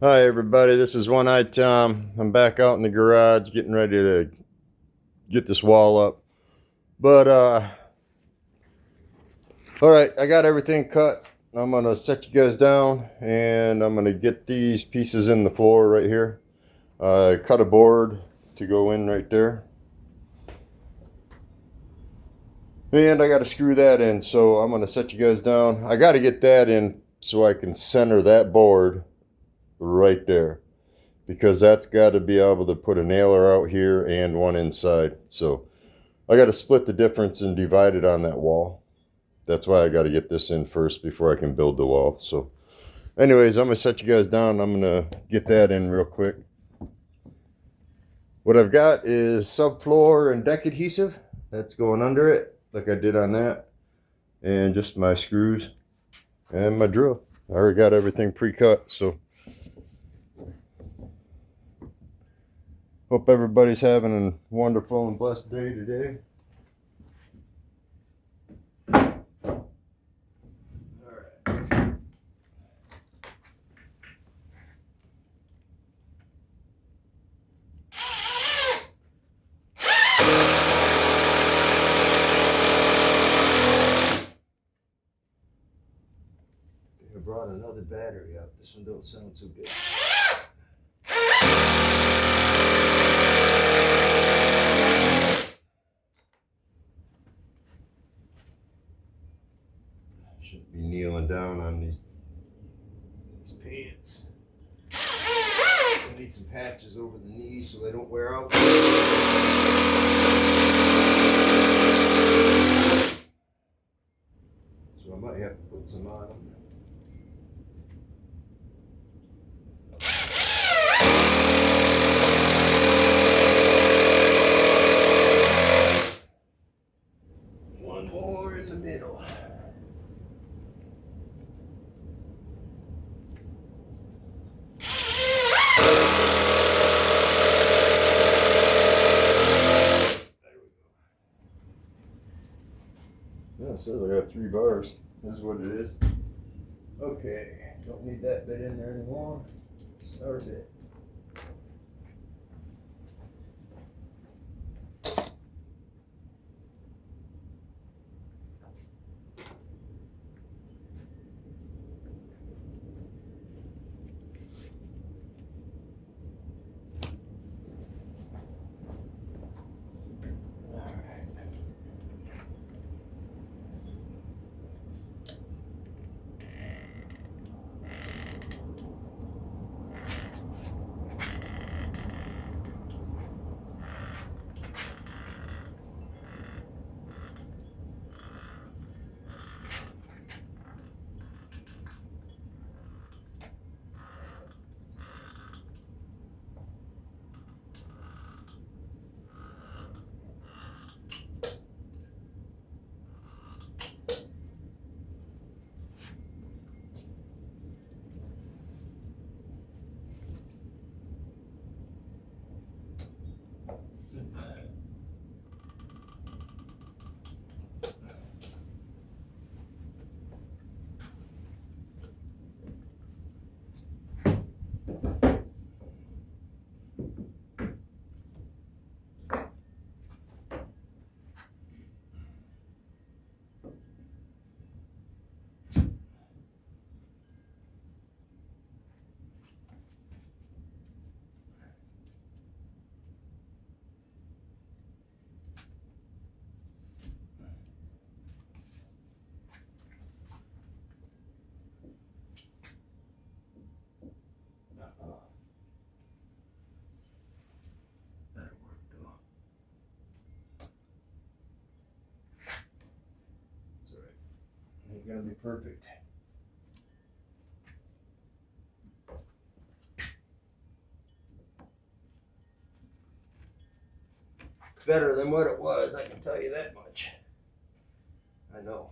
Hi everybody, this is One Eye Tom. I'm back out in the garage getting ready to get this wall up. But alright, I got everything cut. I'm gonna set you guys down and I'm gonna get these pieces in the floor right here. Cut a board to go in right there. And I gotta screw that in, so I'm gonna set you guys down. I gotta get that in so I can center that board right there, because that's got to be able to put a nailer out here and one inside. So I got to split the difference and divide it on that wall. That's why I got to get this in first before I can build the wall. So anyways, I'm going to set you guys down. I'm going to get that in real quick. What I've got is subfloor and deck adhesive. That's going under it like I did on that. And just my screws and my drill. I already got everything pre-cut, so hope everybody's having a wonderful and blessed day today. I brought another battery up. This one don't sound so good. Shouldn't be kneeling down on these pants. I need some patches over the knees so they don't wear out. So I might have to put some on them. One more in the middle. Yeah, it says I got 3 bars. That's what it is. Okay, don't need that bit in there anymore. Start it. Ain't gonna be perfect. It's better than what it was, I can tell you that much. I know.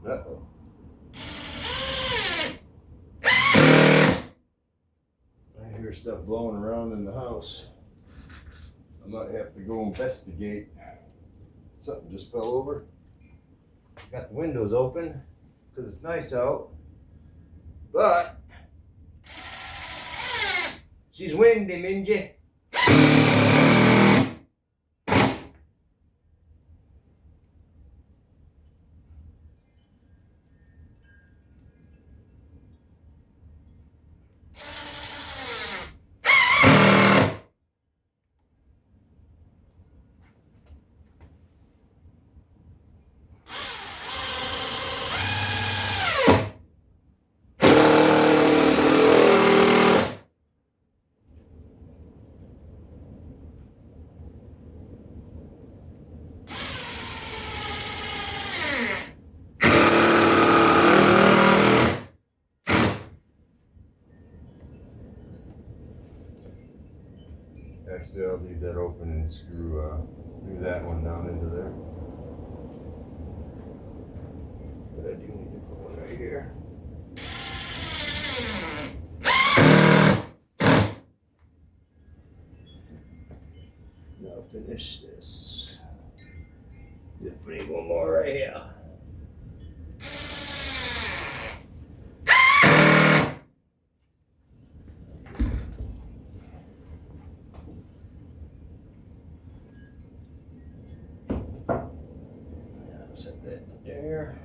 Uh-oh. I hear stuff blowing around in the house. I might have to go investigate. Something just fell over. Got the windows open because it's nice out. But she's windy, Minji. Actually, I'll leave that open and screw that one down into there. But I do need to put one right here. Now finish this. Just put one more right here. Set that there.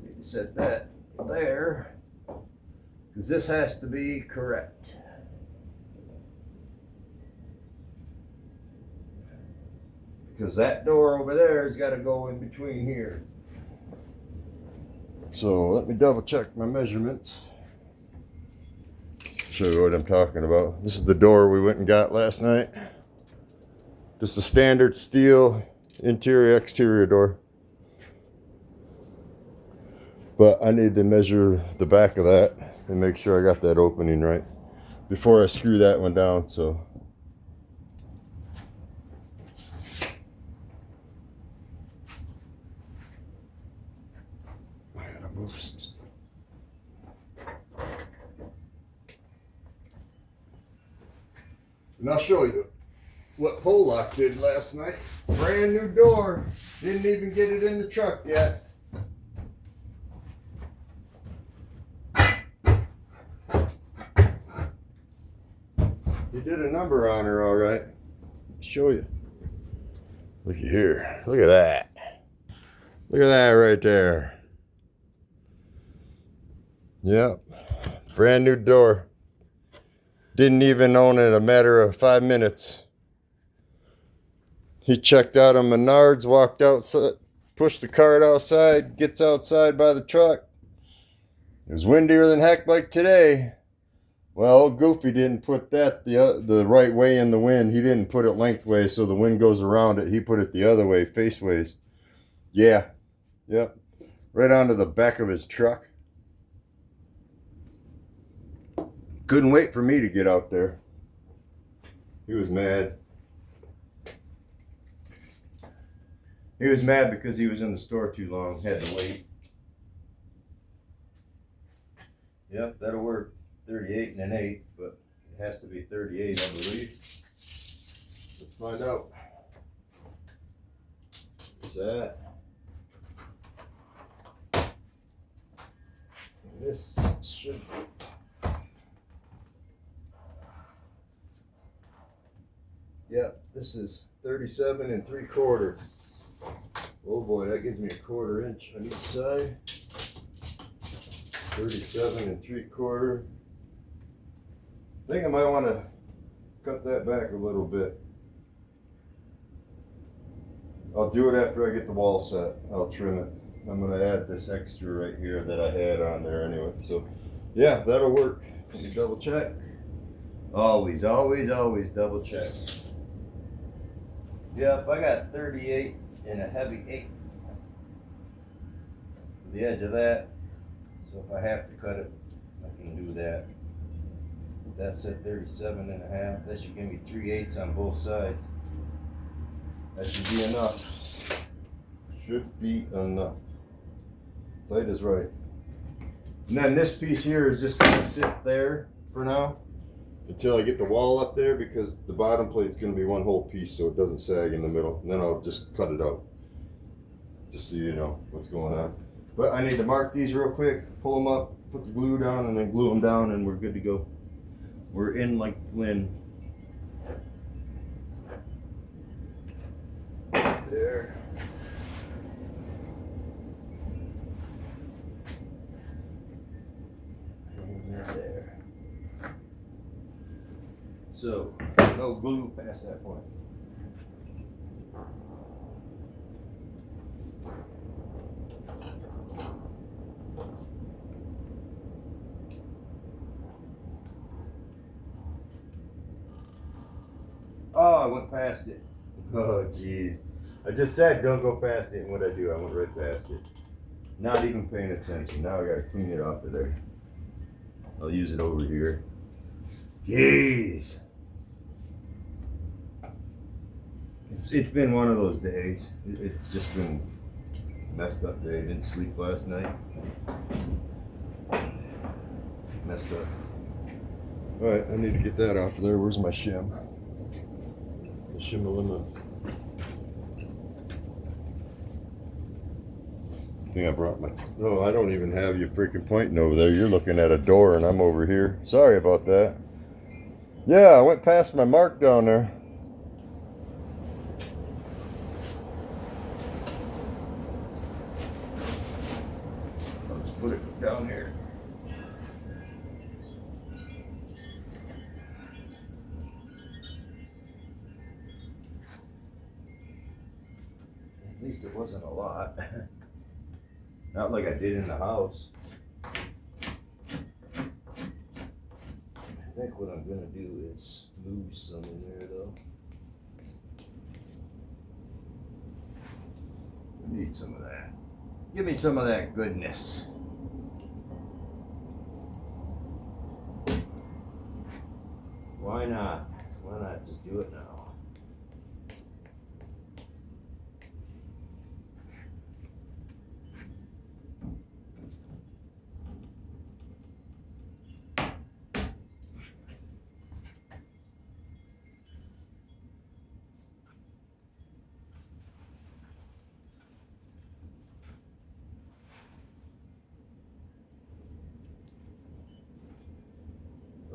Need to set that there, because this has to be correct. Because that door over there has got to go in between here. So let me double check my measurements. Show you what I'm talking about. This is the door we went and got last night. Just a standard steel interior exterior door. But I need to measure the back of that and make sure I got that opening right before I screw that one down. So I gotta move some stuff. And I'll show you what Pole Lock did last night. Brand new door. Didn't even get it in the truck yet. He did a number on her, all right. Show you. Looky here. Look at that. Look at that right there. Yep. Brand new door. Didn't even own it a matter of 5 minutes. He checked out on Menards, walked outside, pushed the cart outside, gets outside by the truck. It was windier than heck like today. Well, old Goofy didn't put that the right way in the wind. He didn't put it lengthways so the wind goes around it. He put it the other way, faceways. Yeah. Yep. Right onto the back of his truck. Couldn't wait for me to get out there. He was mad. He was mad because he was in the store too long. Had to wait. Yep, that'll work. 38 and an 8, but it has to be 38, I believe. Let's find out. What's that? And this should be. Yep, this is 37 3/4. Oh boy, that gives me a 1/4 inch on each side. 37 3/4. I think I might want to cut that back a little bit. I'll do it after I get the wall set. I'll trim it. I'm going to add this extra right here that I had on there anyway. So yeah, that'll work. Let me double check. Always, always, always double check. Yep, I got 38 and a heavy 8 for the edge of that. So if I have to cut it, I can do that. That's at 37 and a half. That should give me 3/8 on both sides. That should be enough. Should be enough. Tight is right. And then this piece here is just gonna sit there for now until I get the wall up there, because the bottom plate's gonna be one whole piece so it doesn't sag in the middle. And then I'll just cut it out, just so you know what's going on. But I need to mark these real quick, pull them up, put the glue down, and then glue them down, and we're good to go. We're in like Flynn. There. And there. So, no glue past that point. Oh, I went past it. Oh, jeez. I just said don't go past it, and what I do, I went right past it. Not even paying attention. Now I gotta clean it off of there. I'll use it over here. Jeez. It's been one of those days. It's just been messed up day. Didn't sleep last night. Messed up. Alright, I need to get that off of there. Where's my shim? The shim-a-limma. I think I brought my... Oh, I don't even have you freaking pointing over there. You're looking at a door and I'm over here. Sorry about that. Yeah, I went past my mark down there. I'll just put it down here. At least it wasn't a lot. Not like I did in the house. I think what I'm gonna do is move some in there though. I need some of that. Give me some of that goodness. Why not? Why not just do it now?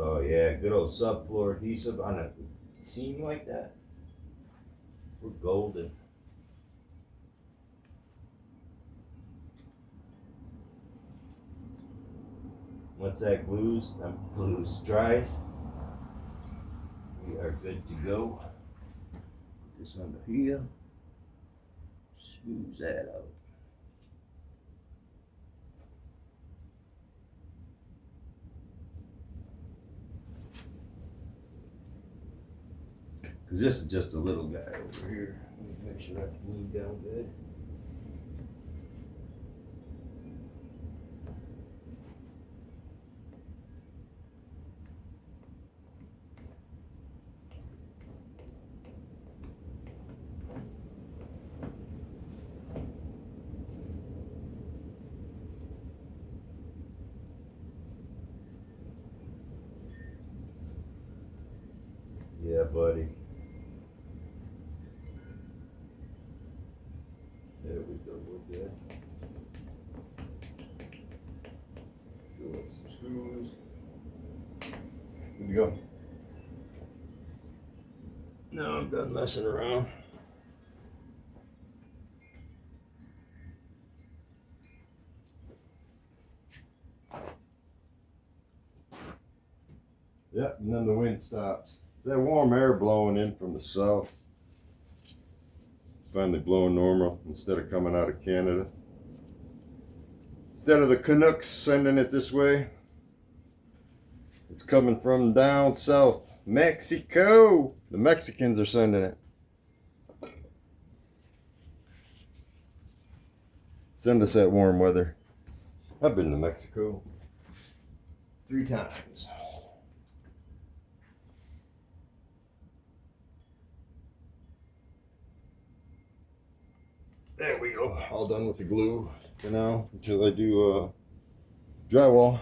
Oh yeah, good old subfloor adhesive on a seam like that. We're golden. Once that dries, we are good to go. Put this under here. Smooth that out. Because this is just a little guy over here. Let me make sure that's glued down good. Yeah, buddy. There we go, we're good. Fill up some screws. Good to go. Now I'm done messing around. Yep, and then the wind stops. It's that warm air blowing in from the south. It's finally blowing normal instead of coming out of Canada. Instead of the Canucks sending it this way, it's coming from down south, Mexico. The Mexicans are sending it. Send us that warm weather. I've been to Mexico 3 times. There we go, all done with the glue. for now until I do drywall.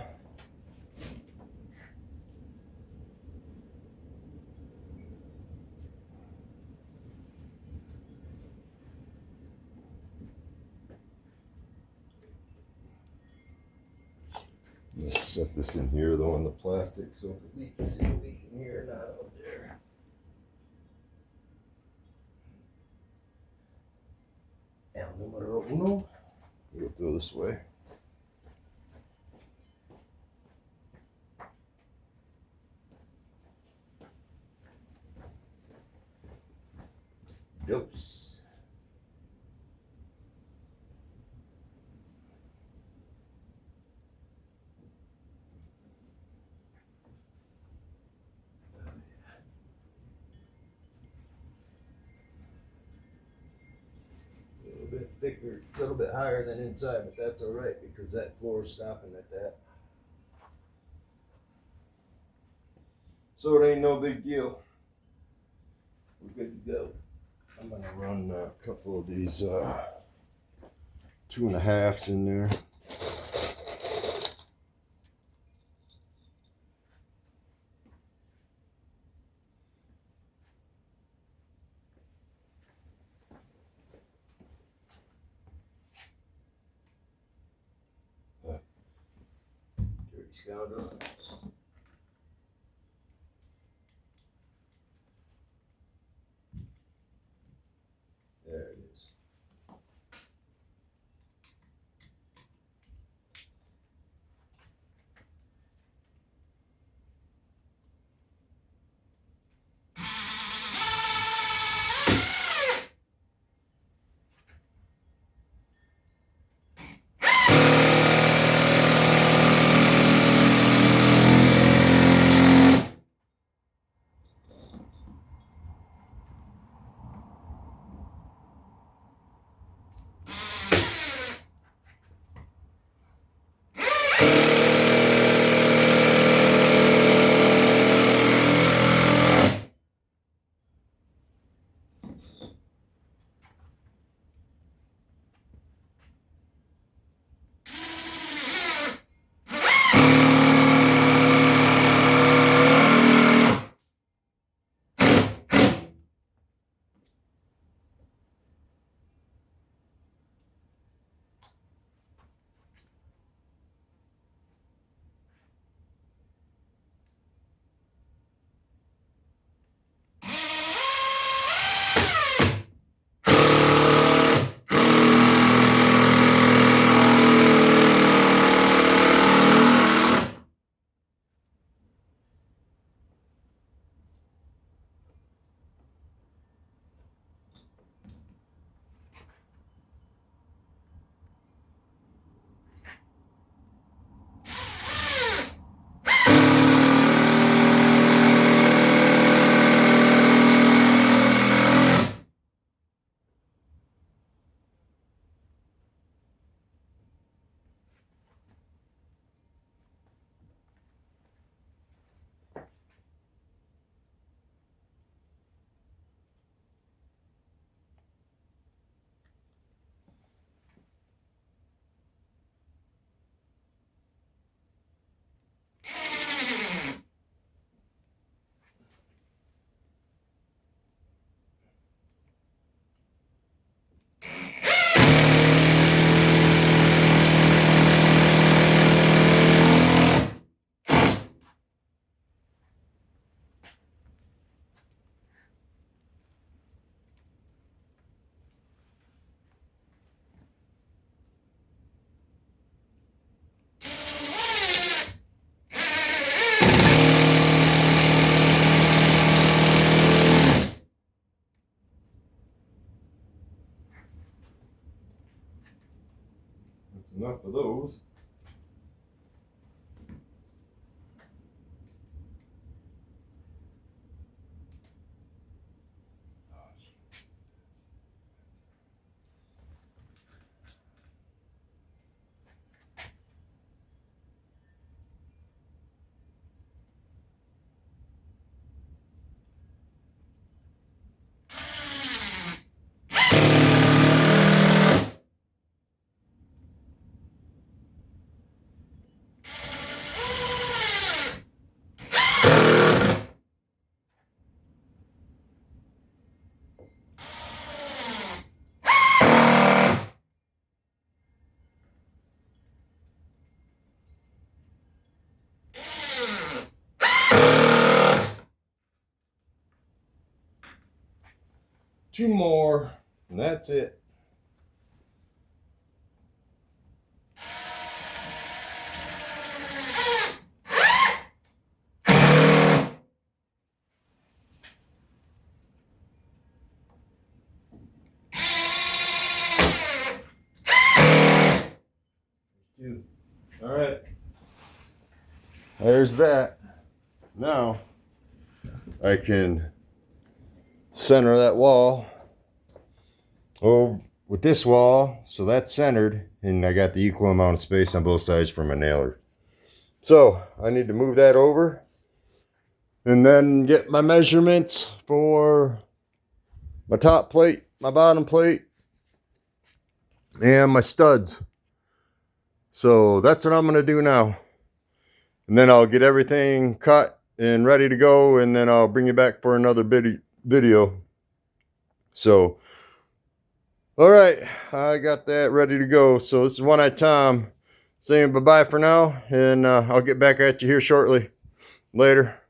Let's set this in here though in the plastic so if it leaks, it'll leak in here, not out there. El numero uno. We'll go this way. Dose. A little bit thicker, a little bit higher than inside, but that's all right because that floor is stopping at that. So it ain't no big deal. We're good to go. I'm gonna run a couple of these 2.5s in there. Dirty scoundrel. There it is. That's enough of those. 2 more, and that's it. All right, there's that. Now I can center that wall over with this wall, so that's centered, and I got the equal amount of space on both sides for my nailer. So I need to move that over and then get my measurements for my top plate, my bottom plate, and my studs. So that's what I'm going to do now. And then I'll get everything cut and ready to go, and then I'll bring you back for another video. So, all right, I got that ready to go. So this is One Eye Tom saying bye-bye for now, and I'll get back at you here shortly. Later.